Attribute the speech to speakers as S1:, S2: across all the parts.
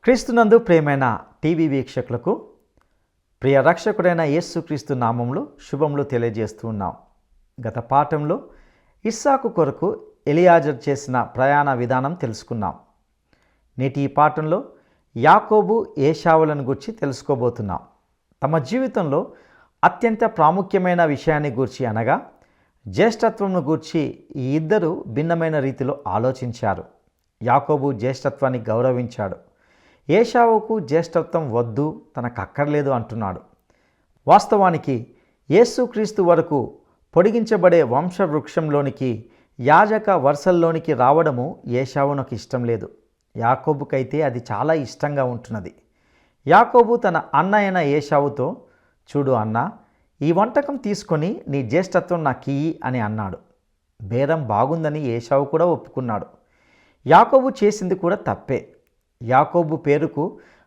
S1: క్రీస్తునందు ప్రియమైన టీవీ వీక్షకులకు ప్రియ రక్షకుడైన యేసుక్రీస్తు నామంలో శుభములు తెలియజేస్తూ ఉన్నాం. గత పాఠంలో ఇస్సాకు కొరకు ఎలియాజర్ చేసిన ప్రయాణ విధానం తెలుసుకున్నాం. నేటి ఈ పాఠంలో యాకోబు ఏశావులను గూర్చి తెలుసుకోబోతున్నాం. తమ జీవితంలో అత్యంత ప్రాముఖ్యమైన విషయాన్ని గూర్చి అనగా జ్యేష్ఠత్వంను గూర్చి ఈ ఇద్దరు భిన్నమైన రీతిలో ఆలోచించారు. యాకోబు జ్యేష్ఠత్వాన్ని గౌరవించాడు. ఏశావుకు జ్యేష్ఠత్వం వద్దు, తనకు అక్కర్లేదు అంటున్నాడు. వాస్తవానికి యేసుక్రీస్తు వరకు పొడిగించబడే వంశవృక్షంలోనికి యాజక వరుసల్లోనికి రావడము ఏశావునకు ఇష్టం లేదు. యాకోబుకైతే అది చాలా ఇష్టంగా ఉంటున్నది. యాకోబు తన అన్న అయిన ఏశావుతో, చూడు అన్న, ఈ వంటకం తీసుకొని నీ జ్యేష్ఠత్వం నాకియ్యి అని అన్నాడు. బేరం బాగుందని ఏశావు కూడా ఒప్పుకున్నాడు. యాకోబు చేసింది కూడా తప్పే. యాకోబు పేరుకు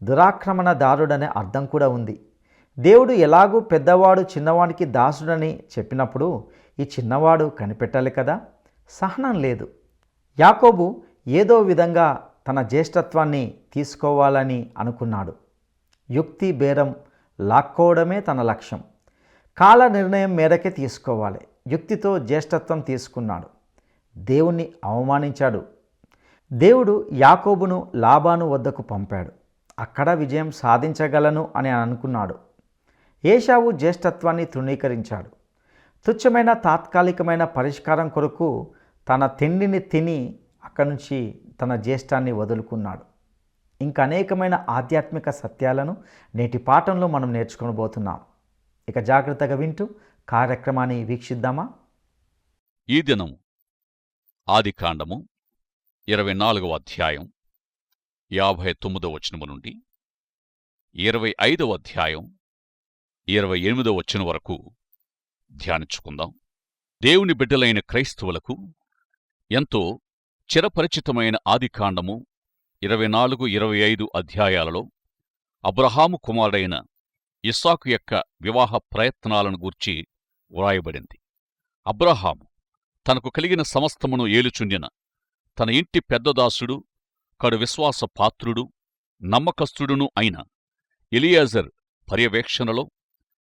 S1: దురాక్రమణదారుడనే అర్థం కూడా ఉంది. దేవుడు ఎలాగూ పెద్దవాడు చిన్నవాడికి దాసుడని చెప్పినప్పుడు ఈ చిన్నవాడు కనిపెట్టాలి కదా. సహనం లేదు. యాకోబు ఏదో విధంగా తన జ్యేష్ఠత్వాన్ని తీసుకోవాలని అనుకున్నాడు. యుక్తి బేరం లాక్కోవడమే తన లక్ష్యం. కాల నిర్ణయం మేరకే తీసుకోవాలి. యుక్తితో జ్యేష్ఠత్వం తీసుకున్నాడు. దేవుణ్ణి అవమానించాడు. దేవుడు యాకోబును లాబాను వద్దకు పంపాడు. అక్కడ విజయం సాధించగలను అని అనుకున్నాడు. ఏశావు జ్యేష్ఠత్వాన్ని తృణీకరించాడు. తుచ్చమైన తాత్కాలికమైన పరిష్కారం కొరకు తన తిండిని తిని అక్కడి నుంచి తన జ్యేష్ఠాన్ని వదులుకున్నాడు. ఇంకా అనేకమైన ఆధ్యాత్మిక సత్యాలను నేటి పాఠంలో మనం నేర్చుకోబోతున్నాం. ఇక జాగ్రత్తగా వింటూ కార్యక్రమాన్ని వీక్షిద్దామా?
S2: ఈ దినం ఆదికాండము 24వ అధ్యాయం 59వ వచనము నుండి 25వ అధ్యాయం 28వ వచనం వరకు ధ్యానించుకుందాం. దేవుని బిడ్డలైన క్రైస్తవులకు ఎంతో చిరపరిచితమైన ఆదికాండము 24, 25 అధ్యాయాలలో అబ్రహాము కుమారుడైన ఇస్సాకు యొక్క వివాహ ప్రయత్నాలను గూర్చి వ్రాయబడింది. అబ్రహాము తనకు కలిగిన సమస్తమును ఏలుచుండిన తన ఇంటి పెద్దదాసుడు, కడు విశ్వాస పాత్రుడు, నమ్మకస్తుడును అయిన ఎలియాజర్ పర్యవేక్షణలో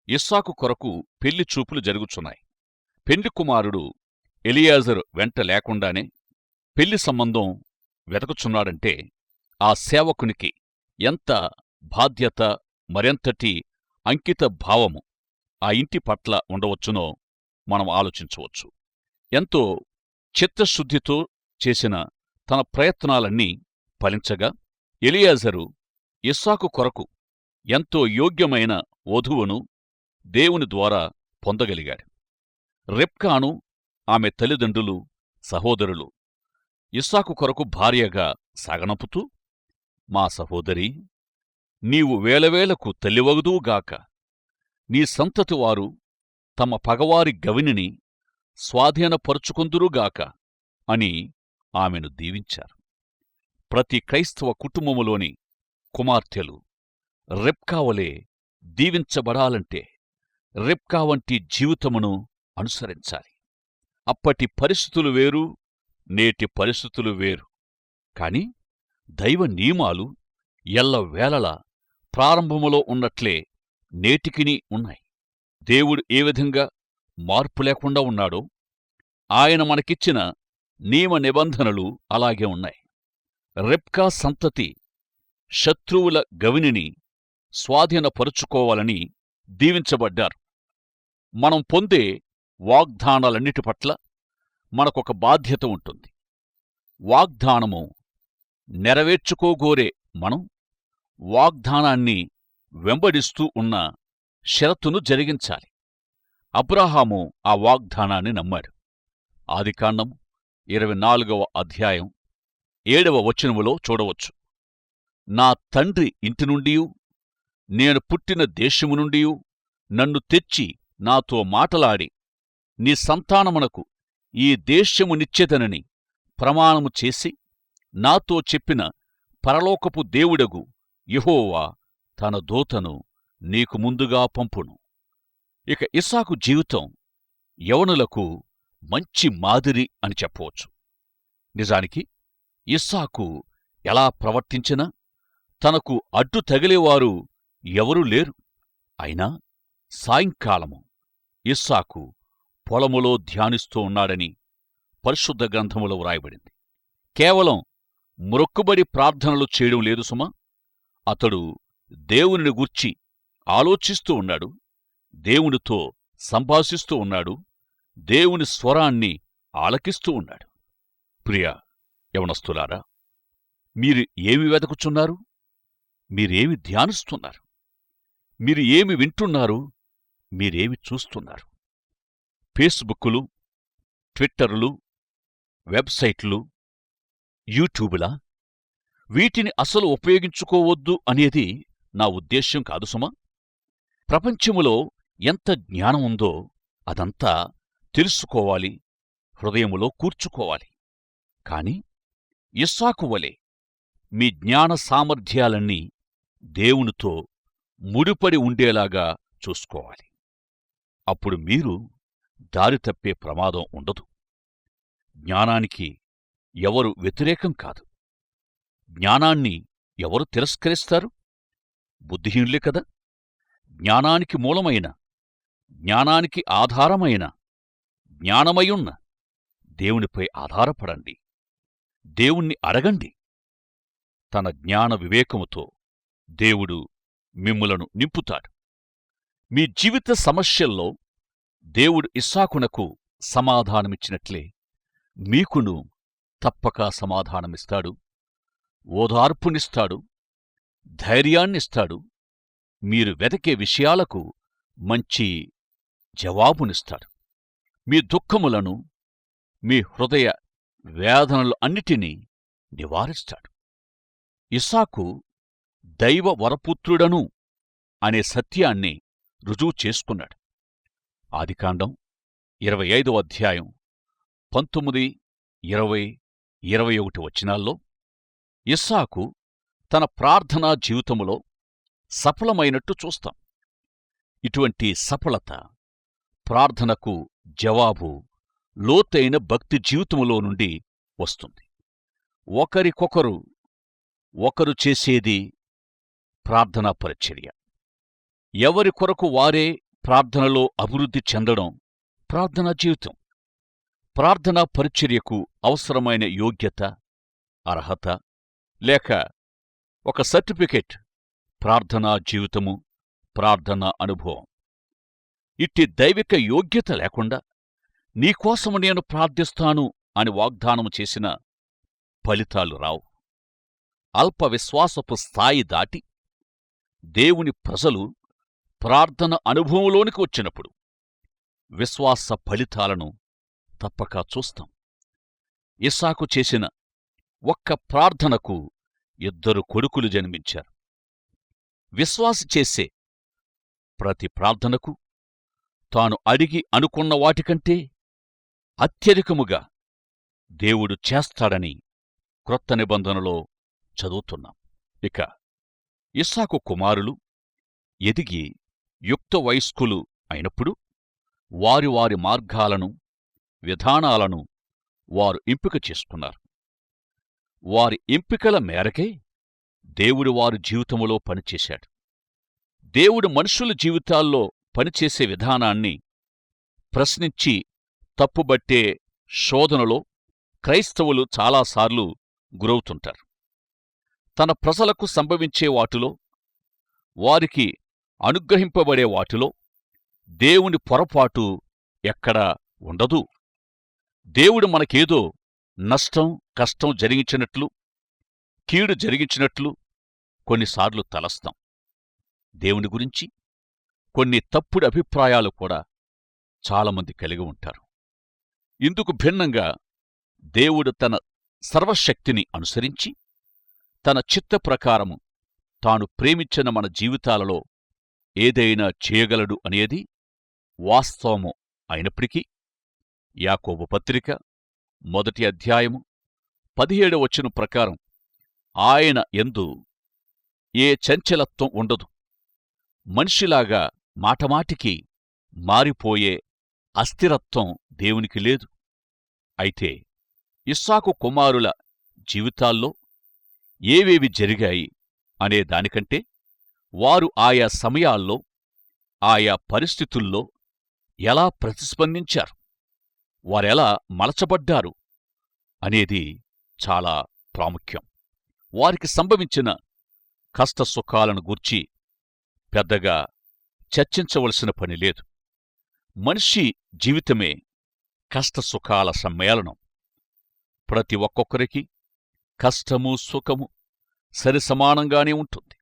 S2: ఇస్సాకు కొరకు పెళ్లి చూపులు జరుగుచున్నాయి. పెండ్లి కుమారుడు ఎలియాజరు వెంట లేకుండానే పెళ్లి సంబంధం వెతకుచున్నాడంటే ఆ సేవకునికి ఎంత బాధ్యత, మరెంతటి అంకిత భావము ఆ ఇంటి పట్ల ఉండవచ్చునో మనం ఆలోచించవచ్చు. ఎంతో చిత్తశుద్ధితో చేసిన తన ప్రయత్నాలన్నీ ఫలించగా ఎలియాజరు ఇస్సాకు కొరకు ఎంతో యోగ్యమైన వధువును దేవుని ద్వారా పొందగలిగాడు. రిబ్కాను ఆమె తల్లిదండ్రులు, సహోదరులు ఇస్సాకు కొరకు భార్యగా సాగనంపుతూ, మా సహోదరీ, నీవు వేలవేలకు తల్లివగుదువుగాక, నీ సంతతివారు తమ పగవారి గవినిని స్వాధీనపరుచుకొందురుగాక అని ఆమెను దీవించారు. ప్రతి క్రైస్తవ కుటుంబములోని కుమార్తెలు రిబ్కా వలె దీవించబడాలంటే రిబ్కా వంటి జీవితమును అనుసరించాలి. అప్పటి పరిస్థితులు వేరు, నేటి పరిస్థితులు వేరు. కాని దైవ నియమాలు ఎల్లవేళలా ప్రారంభములో ఉన్నట్లే నేటికిని ఉన్నాయి. దేవుడు ఏ విధంగా మార్పు లేకుండా ఉన్నాడో ఆయన మనకిచ్చిన నియమ నిబంధనలు అలాగే ఉన్నాయి. రిబ్కా సంతతి శత్రువుల గవినిని స్వాధీనపరుచుకోవాలని దీవించబడ్డారు. మనం పొందే వాగ్దానాలన్నిటి పట్ల మనకొక బాధ్యత ఉంటుంది. వాగ్దానము నెరవేర్చుకోగోరే మనం వాగ్దానాన్ని వెంబడిస్తూ ఉన్న షరతును జరిగించాలి. అబ్రాహాము ఆ వాగ్దానాన్ని నమ్మాడు. ఆదికాండం 24వ అధ్యాయం 7వ వచనములో చూడవచ్చు. నా తండ్రి ఇంటి నుండియూ నేను పుట్టిన దేశము నుండియూ నన్ను తెచ్చి నాతో మాటలాడి నీ సంతానమునకు ఈ దేశమునిచ్చెదనని ప్రమాణము చేసి నాతో చెప్పిన పరలోకపు దేవుడగు యెహోవా తన దూతను నీకు ముందుగా పంపును. ఇక ఇస్సాకు జీవితం యవనులకు మంచి మాదిరి అని చెప్పవచ్చు. నిజానికి ఇస్సాకు ఎలా ప్రవర్తించినా తనకు అడ్డు తగిలేవారు ఎవరూ లేరు. అయినా సాయంకాలము ఇస్సాకు పొలములో ధ్యానిస్తూ ఉన్నాడని పరిశుద్ధ గ్రంథములో వ్రాయబడింది. కేవలం మ్రొక్కుబడి ప్రార్థనలు చేయడం లేదు సుమా. అతడు దేవునిని గూర్చి ఆలోచిస్తూ ఉన్నాడు, దేవునితో సంభాషిస్తూ ఉన్నాడు, దేవుని స్వరాన్ని ఆలకిస్తూ ఉన్నాడు. ప్రియ యవనస్తులారా, మీరు ఏమి వెతకుచున్నారు? మీరేమి ధ్యానిస్తున్నారు? మీరు ఏమి వింటున్నారు? మీరేమి చూస్తున్నారు? ఫేస్బుక్కులు, ట్విట్టర్లు, వెబ్సైట్లు, యూట్యూబులా? వీటిని అసలు ఉపయోగించుకోవద్దు అనేది నా ఉద్దేశ్యం కాదు సుమా. ప్రపంచములో ఎంత జ్ఞానం ఉందో అదంతా తెలుసుకోవాలి, హృదయములో కూర్చుకోవాలి. కాని ఇస్సాకు వలె మీ జ్ఞాన సామర్థ్యాలన్నీ దేవునితో ముడిపడి ఉండేలాగా చూసుకోవాలి. అప్పుడు మీరు దారి తప్పే ప్రమాదం ఉండదు. జ్ఞానానికి ఎవరు వ్యతిరేకం కాదు. జ్ఞానాన్ని ఎవరు తిరస్కరిస్తారు? బుద్ధిహీనులే కదా. జ్ఞానానికి మూలమైన, జ్ఞానానికి ఆధారమైన, జ్ఞానమయున్న దేవునిపై ఆధారపడండి. దేవుణ్ణి అడగండి. తన జ్ఞాన వివేకముతో దేవుడు మిమ్ములను నింపుతాడు. మీ జీవిత సమస్యల్లో దేవుడు ఇస్సాకునకు సమాధానమిచ్చినట్లే మీకును తప్పక సమాధానమిస్తాడు, ఓదార్పునిస్తాడు, ధైర్యాన్నిస్తాడు. మీరు వెతకే విషయాలకు మంచి జవాబునిస్తాడు. మీ దుఃఖములను, మీ హృదయ వేదనలు అన్నిటినీ నివారిస్తాడు. ఇస్సాకు దైవ వరపుత్రుడను అనే సత్యాన్ని రుజువు చేసుకున్నాడు. ఆదికాండం 25వ అధ్యాయం 19, 20, 21 వచనాల్లో ఇస్సాకు తన ప్రార్థనా జీవితములో సఫలమైనట్టు చూస్తాం. ఇటువంటి సఫలత, ప్రార్థనకు జవాబు లోతైన భక్తి జీవితములో నుండి వస్తుంది. ఒకరు చేసేది ప్రార్థనా పరిచర్య. ఎవరి కొరకు వారే ప్రార్థనలో అభివృద్ధి చెందడం ప్రార్థనా జీవితం. ప్రార్థనా పరిచర్యకు అవసరమైన యోగ్యత, అర్హత లేక ఒక సర్టిఫికెట్ ప్రార్థనా జీవితము, ప్రార్థనా అనుభవం. ఇట్టి దైవిక యోగ్యత లేకుండా నీకోసము నేను ప్రార్థిస్తాను అని వాగ్దానము చేసిన ఫలితాలు రావు. అల్ప విశ్వాసపు స్థాయి దాటి దేవుని ప్రజలు ప్రార్థన అనుభవంలోనికి వచ్చినప్పుడు విశ్వాస ఫలితాలను తప్పక చూస్తాం. ఇస్సాకు చేసిన ఒక్క ప్రార్థనకు 2 కొడుకులు జన్మించారు. విశ్వాసి చేసే ప్రతి ప్రార్థనకు తాను అడిగి అనుకున్న వాటికంటే అత్యధికముగా దేవుడు చేస్తాడని క్రొత్త నిబంధనలో చదువుతున్నాం. ఇక ఇస్సాకు కుమారులు ఎదిగి యుక్త వయస్కులు అయినప్పుడు వారి వారి మార్గాలను, విధానాలను వారు ఎంపిక చేసుకున్నారు. వారి ఎంపికల మేరకే దేవుడు వారి జీవితములో పనిచేశాడు. దేవుడు మనుషుల జీవితాల్లో పనిచేసే విధానాన్ని ప్రశ్నించి తప్పుబట్టే శోధనలో క్రైస్తవులు చాలాసార్లు గురవుతుంటారు. తన ప్రజలకు సంభవించే వాటిలో, వారికి అనుగ్రహింపబడే వాటిలో దేవుని పొరపాటు ఎక్కడా ఉండదు. దేవుడు మనకేదో నష్టం, కష్టం జరిగించినట్లు, కీడు జరిగించినట్లు కొన్నిసార్లు తలస్తాం. దేవుని గురించి కొన్ని తప్పుడు అభిప్రాయాలు కూడా చాలామంది కలిగి ఉంటారు. ఇందుకు భిన్నంగా దేవుడు తన సర్వశక్తిని అనుసరించి తన చిత్త ప్రకారము తాను ప్రేమించిన మన జీవితాలలో ఏదైనా చేయగలడు అనేది వాస్తవము అయినప్పటికీ యాకోబు పత్రిక 1వ అధ్యాయము 17వ వచనం ప్రకారం ఆయన యందు ఏ చంచలత్వం ఉండదు. మనిషిలాగా మాటమాటికి మారిపోయే అస్థిరత్వం దేవునికి లేదు. అయితే ఇస్సాకు కుమారుల జీవితాల్లో ఏవేవి జరిగాయి, అనే దానికంటే వారు ఆయా సమయాల్లో ఆయా పరిస్థితుల్లో ఎలా ప్రతిస్పందించారు, వారెలా మలచబడ్డారు అనేది చాలా ప్రాముఖ్యం. వారికి సంభవించిన కష్టసుఖాలను గూర్చి పెద్దగా చర్చించవలసిన పని లేదు. మనిషి జీవితమే కష్టసుఖాల సమ్మేళనం. ప్రతి ఒక్కొక్కరికి కష్టము సుఖము సరిసమానంగానే ఉంటుంది.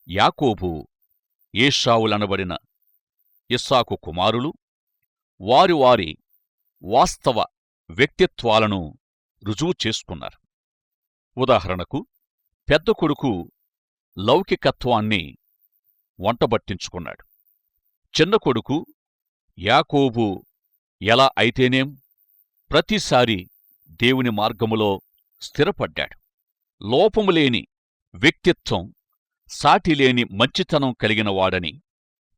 S2: యాకోబు, ఏశావులనబడిన ఇస్సాకు కుమారులు వారి వారి వాస్తవ వ్యక్తిత్వాలను రుజువు చేసుకున్నారు. ఉదాహరణకు, పెద్ద కొడుకు లౌకికత్వాన్ని వంటబట్టించుకున్నాడు. చిన్న కొడుకు యాకోబు ఎలా అయితేనేం ప్రతిసారి దేవుని మార్గములో స్థిరపడ్డాడు. లోపములేని వ్యక్తిత్వం, సాటిలేని మంచితనం కలిగినవాడని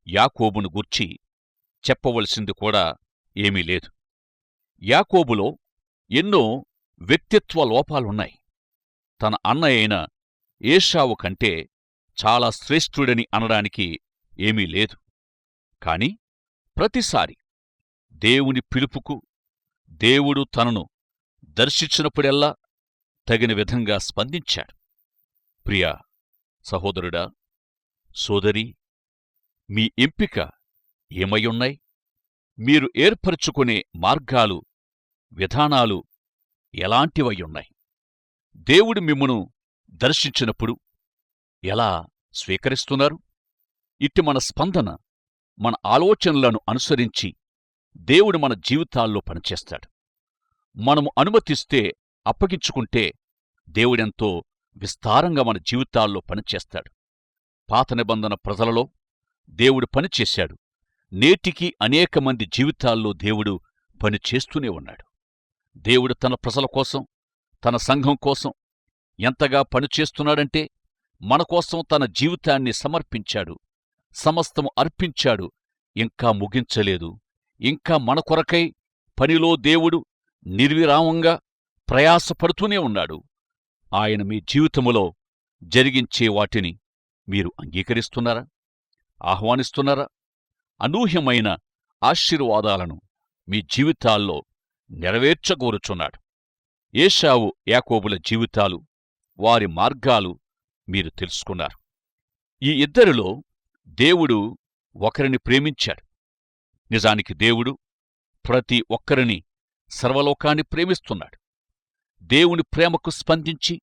S2: యాకోబును గూర్చి చెప్పవలసింది కూడా ఏమీ లేదు. యాకోబులో ఎన్నో వ్యక్తిత్వ లోపాలున్నాయి. తన అన్నయైన ఏశావు కంటే చాలా శ్రేష్ఠుడని అనడానికి ఏమీ లేదు. కాని ప్రతిసారి దేవుని పిలుపుకు దేవుడు తనను దర్శించినప్పుడెల్లా తగిన విధంగా స్పందించాడు. ప్రియా సహోదరుడా, సోదరీ, మీ ఎంపిక ఏమయ్యున్నాయి? మీరు ఏర్పరచుకునే మార్గాలు, విధానాలు ఎలాంటివయ్యున్నాయి? దేవుడు మిమ్మును దర్శించినప్పుడు ఎలా స్వీకరిస్తున్నారు? ఇట్టి మన స్పందన, మన ఆలోచనలను అనుసరించి దేవుడు మన జీవితాల్లో పనిచేస్తాడు. మనము అనుమతిస్తే, అప్పగించుకుంటే దేవుడెంతో విస్తారంగా మన జీవితాల్లో పనిచేస్తాడు. పాత నిబంధన ప్రజలలో దేవుడు పనిచేశాడు. నేటికి అనేక మంది జీవితాల్లో దేవుడు పనిచేస్తూనే ఉన్నాడు. దేవుడు తన ప్రజల కోసం, తన సంఘం కోసం ఎంతగా పనిచేస్తున్నాడంటే, మనకోసం తన జీవితాన్ని సమర్పించాడు, సమస్తము అర్పించాడు. ఇంకా ముగించలేదు. ఇంకా మన కొరకై పనిలో దేవుడు నిర్విరామంగా ప్రయాసపడుతూనే ఉన్నాడు. ఆయన మీ జీవితములో జరిగించే వాటిని మీరు అంగీకరిస్తున్నారా? ఆహ్వానిస్తున్నారా? అనూహ్యమైన ఆశీర్వాదాలను మీ జీవితాల్లో నెరవేర్చగోరుచున్నాడు. ఏశావు, యాకోబుల జీవితాలు, వారి మార్గాలు మీరు తెలుసుకున్నారు. ఈ ఇద్దరిలో దేవుడు ఒకరిని ప్రేమించాడు. నిజానికి దేవుడు ప్రతి ఒక్కరిని, సర్వలోకాన్ని ప్రేమిస్తున్నాడు. దేవుని ప్రేమకు స్పందించి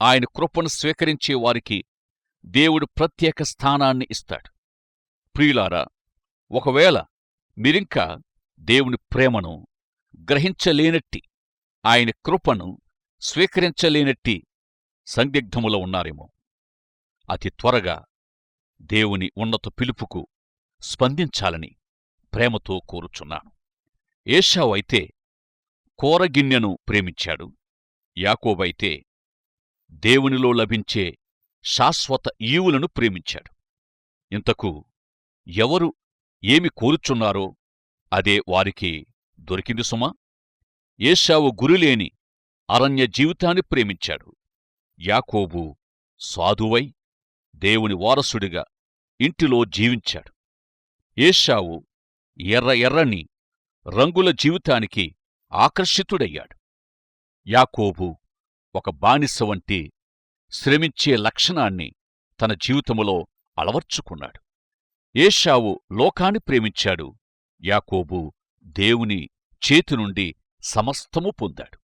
S2: ఆయన కృపను స్వీకరించే వారికి దేవుడు ప్రత్యేక స్థానాన్ని ఇస్తాడు. ప్రియులారా, ఒకవేళ మీరింకా దేవుని ప్రేమను గ్రహించలేనట్టి, ఆయన కృపను స్వీకరించలేనట్టి సందిగ్ధములో ఉన్నారేమో, అతి త్వరగా దేవుని ఉన్నత పిలుపుకు స్పందించాలని ప్రేమతో కోరుచున్నాను. ఏశావు అయితే కోరగిన్నెను ప్రేమించాడు. యాకోబైతే దేవునిలో లభించే శాశ్వత ఈవులను ప్రేమించాడు. ఇంతకు ఎవరు ఏమి కోరుచున్నారో అదే వారికి దొరికింది సుమా. ఏశావు గురిలేని అరణ్య జీవితాన్ని ప్రేమించాడు. యాకోబు సాధువై దేవుని వారసుడిగా ఇంటిలో జీవించాడు. ఏశావు ఎర్రని రంగుల జీవితానికి ఆకర్షితుడయ్యాడు. యాకోబు ఒక బానిస వంటి శ్రమించే లక్షణాన్ని తన జీవితములో అలవర్చుకున్నాడు. ఏశావు లోకాన్ని ప్రేమించాడు. యాకోబు దేవుని చేతి నుండి సమస్తము పొందాడు.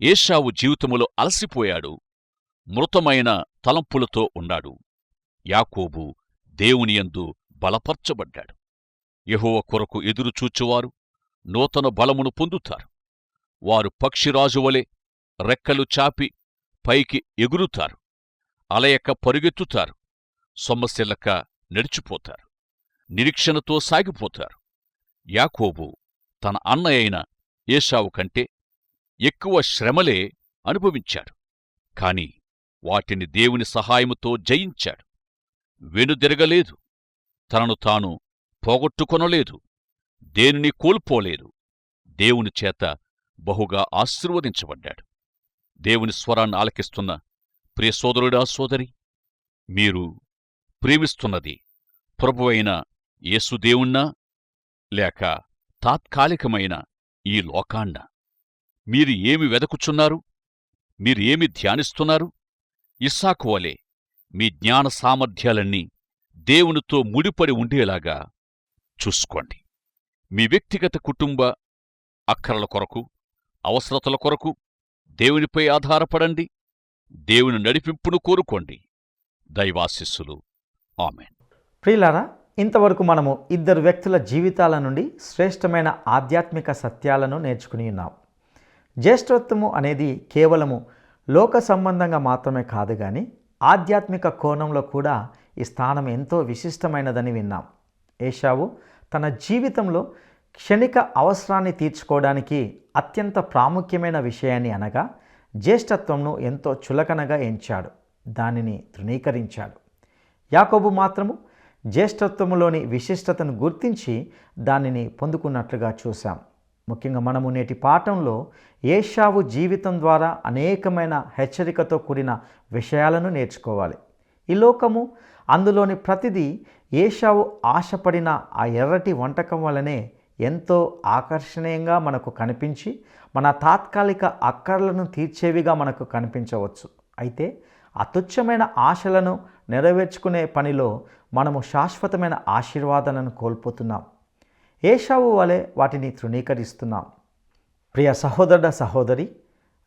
S2: ఏశావు జీవితములో అలసిపోయాడు, మృతమైన తలంపులతో ఉన్నాడు. యాకోబు దేవునియందు బలపర్చబడ్డాడు. యెహోవా కొరకు ఎదురుచూచువారు నూతన బలమును పొందుతారు. వారు పక్షిరాజువలే రెక్కలు చాపి పైకి ఎగురుతారు. అలయక పరుగెత్తుతారు. సొమ్మసిల్లక నడిచిపోతారు. నిరీక్షణతో సాగిపోతారు. యాకోబు తన అన్నయైన ఏశావు కంటే ఎక్కువ శ్రమలే అనుభవించాడు. కాని వాటిని దేవుని సహాయముతో జయించాడు. వెనుదిరగలేదు. తనను తాను పోగొట్టుకొనలేదు. దేనిని కోల్పోలేదు. దేవుని చేత బహుగా ఆశీర్వదించబడ్డాడు. దేవుని స్వరాన్ని ఆలకిస్తున్న ప్రియ సోదరుడా, సోదరి, మీరు ప్రేమిస్తున్నది ప్రభువైన యేసుదేవుణ్ణా లేక తాత్కాలికమైన ఈ లోకాన్నా? మీరు ఏమి వెదకుచున్నారు? మీరు ఏమి ధ్యానిస్తున్నారు? ఇస్సాకు వలె మీ జ్ఞాన సామర్థ్యాలన్నీ దేవునితో ముడిపడి ఉండేలాగా చూసుకోండి. మీ వ్యక్తిగత కుటుంబ అక్కరల కొరకు, అవసరతల కొరకు దేవునిపై ఆధారపడండి. దేవుని నడిపింపును కోరుకోండి. దైవాశీస్సులు. ఆమేన్.
S1: ప్రియులారా, ఇంతవరకు మనము ఇద్దరు వ్యక్తుల జీవితాల నుండి శ్రేష్టమైన ఆధ్యాత్మిక సత్యాలను నేర్చుకుని ఉన్నాం. జ్యేష్ఠత్వము అనేది కేవలము లోక సంబంధంగా మాత్రమే కాదు కానీ ఆధ్యాత్మిక కోణంలో కూడా ఈ స్థానం ఎంతో విశిష్టమైనదని విన్నాం. ఏశావు తన జీవితంలో క్షణిక అవసరాన్ని తీర్చుకోవడానికి అత్యంత ప్రాముఖ్యమైన విషయాన్ని అనగా జ్యేష్ఠత్వంను ఎంతో చులకనగా ఎంచాడు, దానిని తృణీకరించాడు. యాకోబు మాత్రము జ్యేష్ఠత్వములోని విశిష్టతను గుర్తించి దానిని పొందుకున్నట్లుగా చూశాం. ముఖ్యంగా మనము నేటి పాఠంలో ఏశావు జీవితం ద్వారా అనేకమైన హెచ్చరికతో కూడిన విషయాలను నేర్చుకోవాలి. ఈ లోకము, అందులోని ప్రతిదీ ఏశావు ఆశపడిన ఆ ఎర్రటి వంటకం వలనే ఎంతో ఆకర్షణీయంగా మనకు కనిపించి మన తాత్కాలిక అక్కర్లను తీర్చేవిగా మనకు కనిపించవచ్చు. అయితే ఆ తుచ్చమైన ఆశలను నెరవేర్చుకునే పనిలో మనము శాశ్వతమైన ఆశీర్వాదాలను కోల్పోతున్నాం. ఏశావు వలె వాటిని తృణీకరిస్తున్నాం. ప్రియ సహోదరుడ, సహోదరి,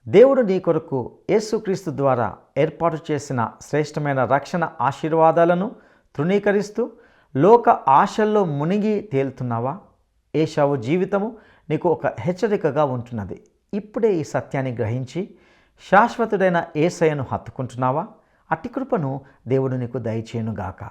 S1: దేవుడు నీ కొరకు యేసుక్రీస్తు ద్వారా ఏర్పాటు చేసిన శ్రేష్టమైన రక్షణ ఆశీర్వాదాలను తృణీకరిస్తూ లోక ఆశల్లో మునిగి తేలుతున్నావా? ఏశావు జీవితము నీకు ఒక హెచ్చరికగా ఉంటున్నది. ఇప్పుడే ఈ సత్యాన్ని గ్రహించి శాశ్వతుడైన యేసయ్యను హత్తుకుంటున్నావా? అట్టి కృపను దేవుడు నీకు దయచేయునుగాక.